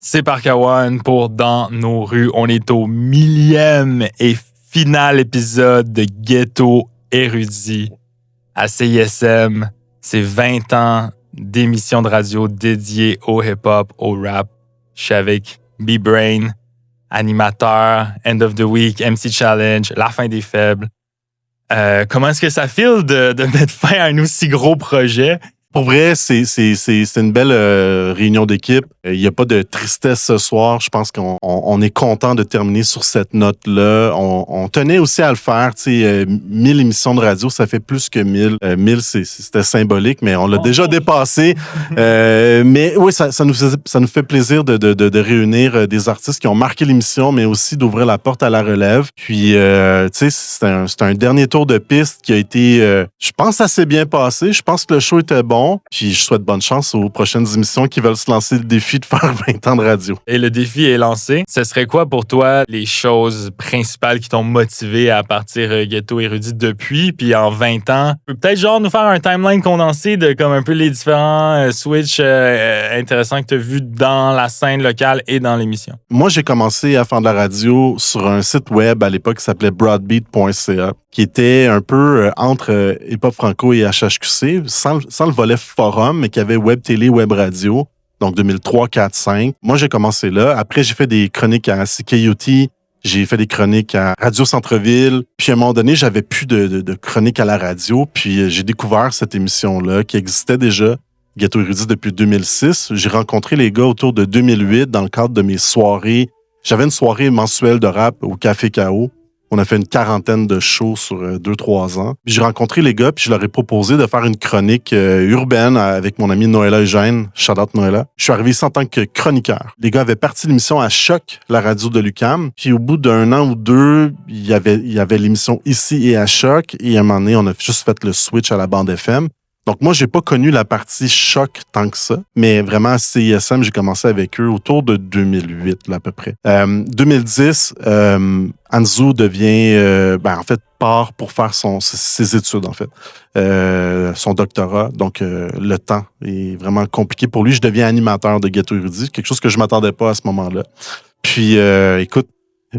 C'est Parkawan pour Dans nos rues. On est au 1000e et final épisode de Ghetto Érudit à CISM. C'est 20 ans d'émissions de radio dédiées au hip-hop, au rap. Je suis avec B-Brain, animateur, End of the Week, MC Challenge, La fin des faibles. Comment est-ce que ça file de mettre fin à un aussi gros projet? Pour vrai, c'est une belle réunion d'équipe. Il n'y a pas de tristesse ce soir. Je pense qu'on est content de terminer sur cette note-là. On tenait aussi à le faire. 1000 émissions de radio, ça fait plus que 1000. 1000, c'était symbolique, mais on l'a déjà dépassé. Mais oui, ça nous fait plaisir de réunir des artistes qui ont marqué l'émission, mais aussi d'ouvrir la porte à la relève. Puis, c'est un dernier tour de piste qui a été, je pense, assez bien passé. Je pense que le show était bon. Puis je souhaite bonne chance aux prochaines émissions qui veulent se lancer le défi de faire 20 ans de radio. Et le défi est lancé. Ce serait quoi pour toi les choses principales qui t'ont motivé à partir Ghetto Érudit depuis? Puis en 20 ans, peut-être genre nous faire un timeline condensé de comme un peu les différents switches intéressants que tu as vus dans la scène locale et dans l'émission. Moi, j'ai commencé à faire de la radio sur un site web à l'époque qui s'appelait broadbeat.ca, qui était un peu entre Hip-Hop Franco et HHQC, sans le volet forum, mais qui avait web télé, web radio, donc 2003, 4, 5. Moi, j'ai commencé là. Après, j'ai fait des chroniques à CKUT, j'ai fait des chroniques à Radio Centre-Ville. Puis à un moment donné, j'avais plus de chroniques à la radio. Puis j'ai découvert cette émission-là qui existait déjà, Ghetto Érudit, depuis 2006. J'ai rencontré les gars autour de 2008 dans le cadre de mes soirées. J'avais une soirée mensuelle de rap au Café K.O. On a fait une quarantaine de shows sur 2-3 ans. Puis j'ai rencontré les gars, puis je leur ai proposé de faire une chronique urbaine avec mon ami Noëlla Eugène. Shout out Noëlla. Je suis arrivé ici en tant que chroniqueur. Les gars avaient parti l'émission à Choc, la radio de l'UQAM. Puis au bout d'un an ou deux, il y avait l'émission ici et à Choc. Et à un moment donné, on a juste fait le switch à la bande FM. Donc, moi, j'ai pas connu la partie Choc tant que ça, mais vraiment, à CISM, j'ai commencé avec eux autour de 2008, là, à peu près. 2010, Anzu devient, part pour faire ses études, en fait. Son doctorat. Donc, le temps est vraiment compliqué pour lui. Je deviens animateur de Ghetto Érudit, quelque chose que je m'attendais pas à ce moment-là. Puis, écoute,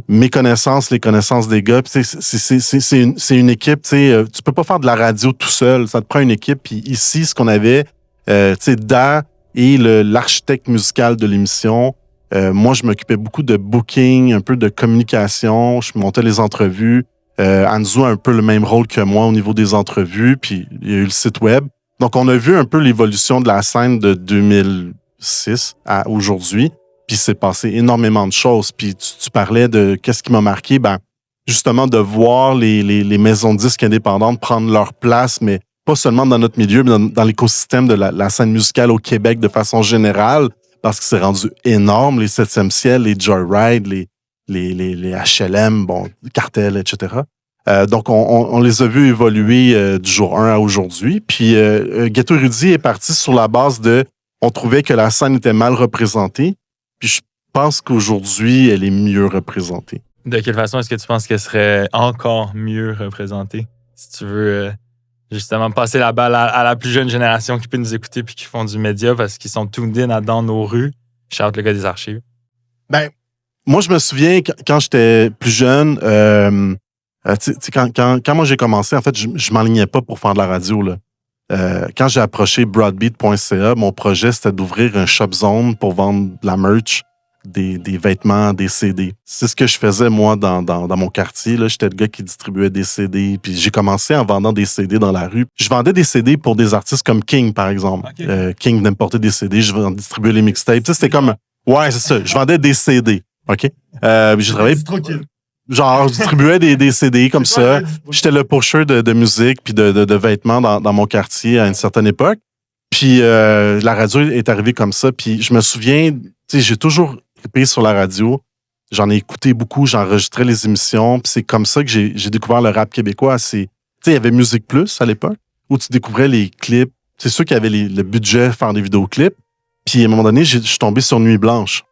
mes connaissances, les connaissances des gars, c'est une équipe, tu peux pas faire de la radio tout seul, ça te prend une équipe. Puis ici, ce qu'on avait, Da et l'architecte musical de l'émission, moi, je m'occupais beaucoup de booking, un peu de communication, je montais les entrevues. Anzu a un peu le même rôle que moi au niveau des entrevues, puis il y a eu le site web. Donc, on a vu un peu l'évolution de la scène de 2006 à aujourd'hui. Puis c'est passé énormément de choses. Puis tu parlais de qu'est-ce qui m'a marqué, justement de voir les maisons de disques indépendantes prendre leur place, mais pas seulement dans notre milieu, mais dans l'écosystème de la scène musicale au Québec de façon générale, parce que c'est rendu énorme, les 7e ciel, les Joyride, les HLM, Cartel, etc. Donc, on les a vus évoluer du jour 1 à aujourd'hui. Puis Ghetto Érudit est parti sur la base on trouvait que la scène était mal représentée. Puis je pense qu'aujourd'hui, elle est mieux représentée. De quelle façon est-ce que tu penses qu'elle serait encore mieux représentée? Si tu veux justement passer la balle à la plus jeune génération qui peut nous écouter puis qui font du média parce qu'ils sont tuned in dans nos rues. Shout le gars des archives. Moi, je me souviens quand j'étais plus jeune, quand moi j'ai commencé, en fait, je m'enlignais pas pour faire de la radio, là. Quand j'ai approché broadbeat.ca, mon projet, c'était d'ouvrir un shop zone pour vendre de la merch, des vêtements, des CD. C'est ce que je faisais, moi, dans mon quartier. Là, j'étais le gars qui distribuait des CD. Puis j'ai commencé en vendant des CD dans la rue. Je vendais des CD pour des artistes comme King, par exemple. Okay. King venait me porter des CD, je distribuais les mixtapes. C'était comme... Ouais, c'est ça. Je vendais des CD. OK? J'ai travaillé... Genre, je distribuais des CD comme ça. J'étais le pusher de musique puis de vêtements dans mon quartier à une certaine époque. Puis la radio est arrivée comme ça. Puis je me souviens, j'ai toujours trippé sur la radio. J'en ai écouté beaucoup, j'enregistrais les émissions. Puis c'est comme ça que j'ai découvert le rap québécois. Il y avait Musique Plus à l'époque, où tu découvrais les clips. C'est sûr qu'il y avait le budget de faire des vidéoclips. Puis à un moment donné, je suis tombé sur Nuit Blanche.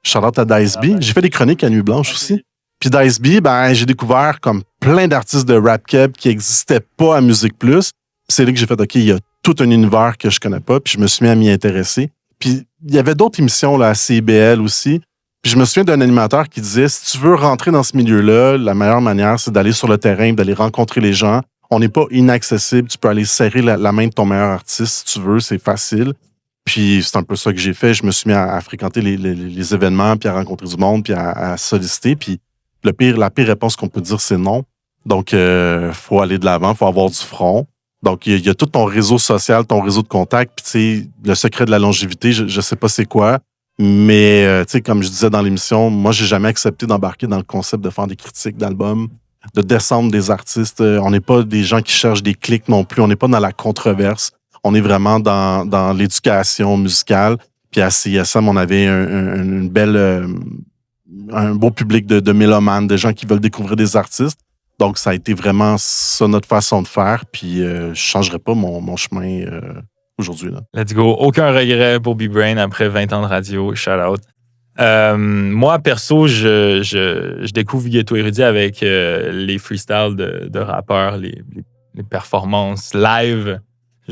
Shout-out à Dice B. J'ai fait des chroniques à Nuit Blanche aussi. Puis Dice B, j'ai découvert comme plein d'artistes de rap keb qui n'existaient pas à Musique Plus. C'est là que j'ai fait, OK, il y a tout un univers que je connais pas, puis je me suis mis à m'y intéresser. Puis il y avait d'autres émissions là, à CIBL aussi. Puis je me souviens d'un animateur qui disait, si tu veux rentrer dans ce milieu-là, la meilleure manière, c'est d'aller sur le terrain, d'aller rencontrer les gens. On n'est pas inaccessible. Tu peux aller serrer la main de ton meilleur artiste si tu veux, c'est facile. Puis c'est un peu ça que j'ai fait. Je me suis mis à fréquenter les événements, puis à rencontrer du monde, puis à solliciter. Puis la pire réponse qu'on peut dire, c'est non. Donc, faut aller de l'avant, faut avoir du front. Donc, il y a tout ton réseau social, ton réseau de contacts. Puis, tu sais, le secret de la longévité, je sais pas c'est quoi. Mais, tu sais, comme je disais dans l'émission, moi, j'ai jamais accepté d'embarquer dans le concept de faire des critiques d'albums, de descendre des artistes. On n'est pas des gens qui cherchent des clics non plus. On n'est pas dans la controverse. On est vraiment dans l'éducation musicale. Puis à CISM, on avait une belle, un beau public de mélomanes, de gens qui veulent découvrir des artistes. Donc, ça a été vraiment ça notre façon de faire. Puis, je changerais pas mon chemin aujourd'hui. Là. Let's go. Aucun regret pour B-Brain après 20 ans de radio. Shout out. Moi, perso, je découvre Ghetto Érudit avec les freestyles de rappeurs, les performances live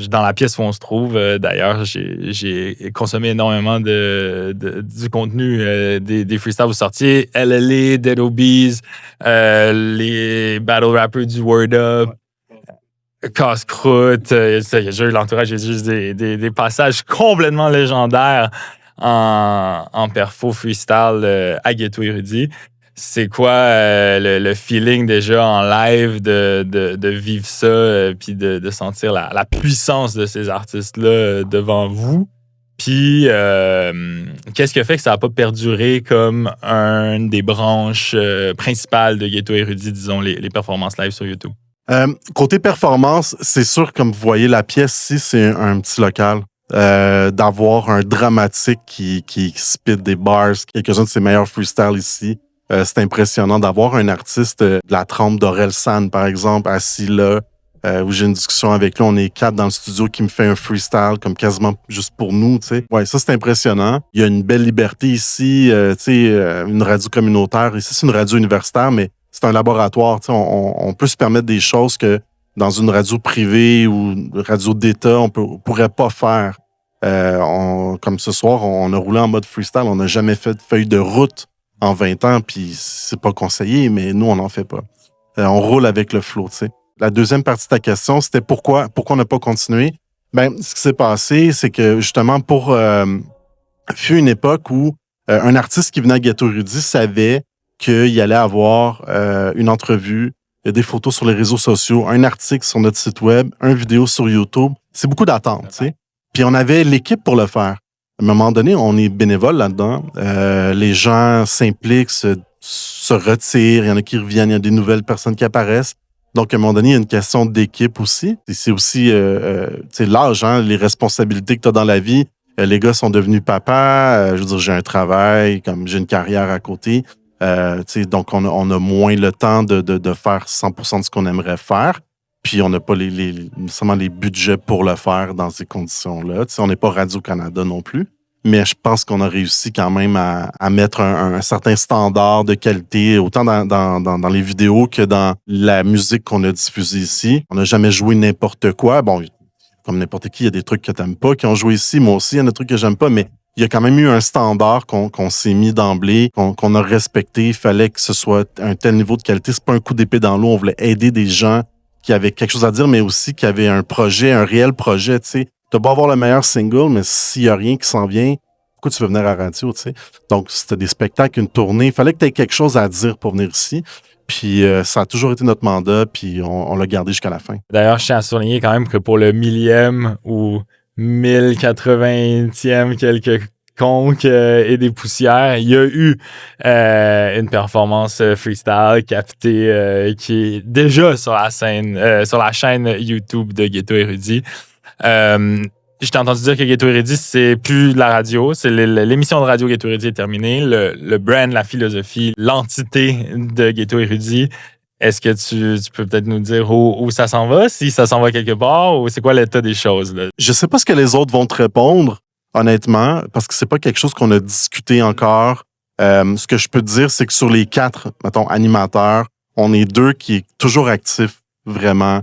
dans la pièce où on se trouve. D'ailleurs, j'ai consommé énormément du contenu des freestyles vous sortiez. LLA, Dead Obies, les battle rappers du Word Up, Casse-Croûte. Il y a déjà eu l'entourage, il y a juste des passages complètement légendaires en perfo freestyle à Ghetto Érudit. C'est quoi le feeling déjà en live de vivre ça puis de sentir la puissance de ces artistes-là devant vous? Puis, qu'est-ce qui a fait que ça n'a pas perduré comme une des branches principales de Ghetto Érudit, disons, les performances live sur YouTube? Côté performance, c'est sûr, comme vous voyez, la pièce ici, c'est un petit local. D'avoir un dramatique qui spit des bars, quelques-uns de ses meilleurs freestyles ici. C'est impressionnant d'avoir un artiste de la trempe d'Orelsan, par exemple, assis là, où j'ai une discussion avec lui. On est 4 dans le studio qui me fait un freestyle comme quasiment juste pour nous, tu sais. Ouais, ça, c'est impressionnant. Il y a une belle liberté ici, tu sais, une radio communautaire. Ici, c'est une radio universitaire, mais c'est un laboratoire, tu sais. On peut se permettre des choses que dans une radio privée ou une radio d'État, on pourrait pas faire. Comme ce soir, on a roulé en mode freestyle. On n'a jamais fait de feuille de route en 20 ans, puis c'est pas conseillé, mais nous, on n'en fait pas. On roule avec le flow, tu sais. La deuxième partie de ta question, c'était pourquoi on n'a pas continué? Ben, ce qui s'est passé, c'est que justement, fut une époque où un artiste qui venait à Ghetto Érudit savait qu'il allait avoir une entrevue, des photos sur les réseaux sociaux, un article sur notre site web, une vidéo sur YouTube. C'est beaucoup d'attente, tu sais. Puis on avait l'équipe pour le faire. À un moment donné, on est bénévole là-dedans. Les gens s'impliquent, se retirent. Il y en a qui reviennent. Il y a des nouvelles personnes qui apparaissent. Donc, à un moment donné, il y a une question d'équipe aussi. Et c'est aussi l'âge, hein, les responsabilités que tu as dans la vie. Les gars sont devenus papas. Je veux dire, j'ai un travail, comme j'ai une carrière à côté. Donc, on a moins le temps de faire 100% de ce qu'on aimerait faire. Puis, on n'a pas nécessairement les budgets pour le faire dans ces conditions-là. On n'est pas Radio-Canada non plus. Mais je pense qu'on a réussi quand même à mettre un certain standard de qualité, autant dans les vidéos que dans la musique qu'on a diffusée ici. On n'a jamais joué n'importe quoi. Bon, comme n'importe qui, il y a des trucs que tu n'aimes pas qui ont joué ici. Moi aussi, il y en a des trucs que j'aime pas, mais il y a quand même eu un standard qu'on s'est mis d'emblée, qu'on a respecté. Il fallait que ce soit un tel niveau de qualité. C'est pas un coup d'épée dans l'eau. On voulait aider des gens qui avaient quelque chose à dire, mais aussi qui avaient un projet, un réel projet, tu sais. Tu vas avoir le meilleur single, mais s'il n'y a rien qui s'en vient, pourquoi tu veux venir à la radio, tu sais? Donc, c'était des spectacles, une tournée. Il fallait que tu aies quelque chose à dire pour venir ici. Puis, ça a toujours été notre mandat, puis on l'a gardé jusqu'à la fin. D'ailleurs, je tiens à souligner quand même que pour le 1000e ou 1080e quelques conques et des poussières, il y a eu une performance freestyle captée qui est déjà sur la chaîne YouTube de Ghetto Érudit. Je t'ai entendu dire que Ghetto Érudit, c'est plus de la radio. C'est l'émission de radio Ghetto Érudit est terminée. Le brand, la philosophie, l'entité de Ghetto Érudit. Est-ce que tu peux peut-être nous dire où ça s'en va, si ça s'en va quelque part, ou c'est quoi l'état des choses, là? Je sais pas ce que les autres vont te répondre, honnêtement, parce que c'est pas quelque chose qu'on a discuté encore. Ce que je peux te dire, c'est que sur les 4, mettons, animateurs, on est 2 qui est toujours actifs, vraiment,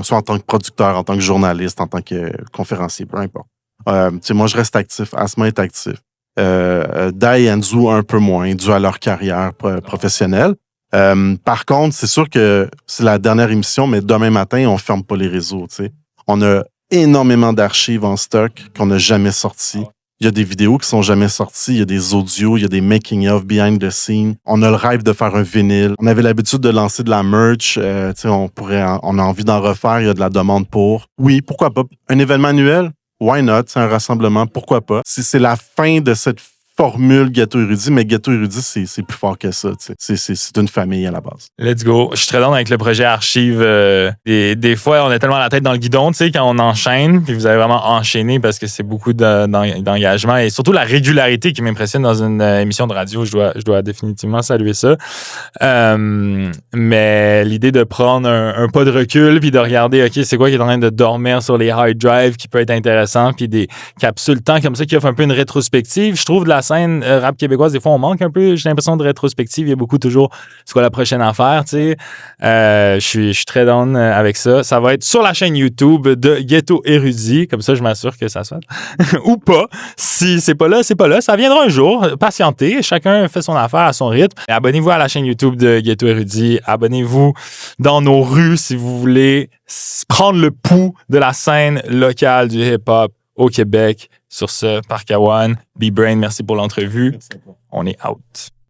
soit en tant que producteur, en tant que journaliste, en tant que conférencier, peu importe. Moi, je reste actif. Asma est actif. Dai et Anzu un peu moins, dû à leur carrière professionnelle. Par contre, c'est sûr que c'est la dernière émission, mais demain matin, on ferme pas les réseaux. T'sais. On a énormément d'archives en stock qu'on n'a jamais sorties. Il y a des vidéos qui sont jamais sorties, il y a des audios, il y a des making-of, behind the scene. On a le rêve de faire un vinyle. On avait l'habitude de lancer de la merch. On a envie d'en refaire, il y a de la demande pour. Oui, pourquoi pas? Un événement annuel? Why not? C'est un rassemblement, pourquoi pas? Si c'est la fin de cette formule Ghetto Érudit, mais Ghetto Érudit, c'est plus fort que ça. C'est une famille à la base. Let's go. Je suis très down avec le projet Archive. Des fois, on a tellement la tête dans le guidon, tu sais, quand on enchaîne, puis vous avez vraiment enchaîné parce que c'est beaucoup d'engagement et surtout la régularité qui m'impressionne dans une émission de radio. Je dois définitivement saluer ça. Mais l'idée de prendre un pas de recul puis de regarder, OK, c'est quoi qui est en train de dormir sur les hard drives qui peut être intéressant, puis des capsules temps comme ça qui offrent un peu une rétrospective. Je trouve de la scène rap québécoise, des fois, on manque un peu, j'ai l'impression, de rétrospective. Il y a beaucoup toujours, c'est quoi la prochaine affaire, tu sais. Je suis très down avec ça. Ça va être sur la chaîne YouTube de Ghetto Érudit. Comme ça, je m'assure que ça soit. Ou pas. Si c'est pas là, c'est pas là. Ça viendra un jour. Patientez. Chacun fait son affaire à son rythme. Et abonnez-vous à la chaîne YouTube de Ghetto Érudit. Abonnez-vous dans nos rues si vous voulez prendre le pouls de la scène locale du hip-hop au Québec. Sur ce, Park Awan, B-Brain, merci pour l'entrevue. On est out.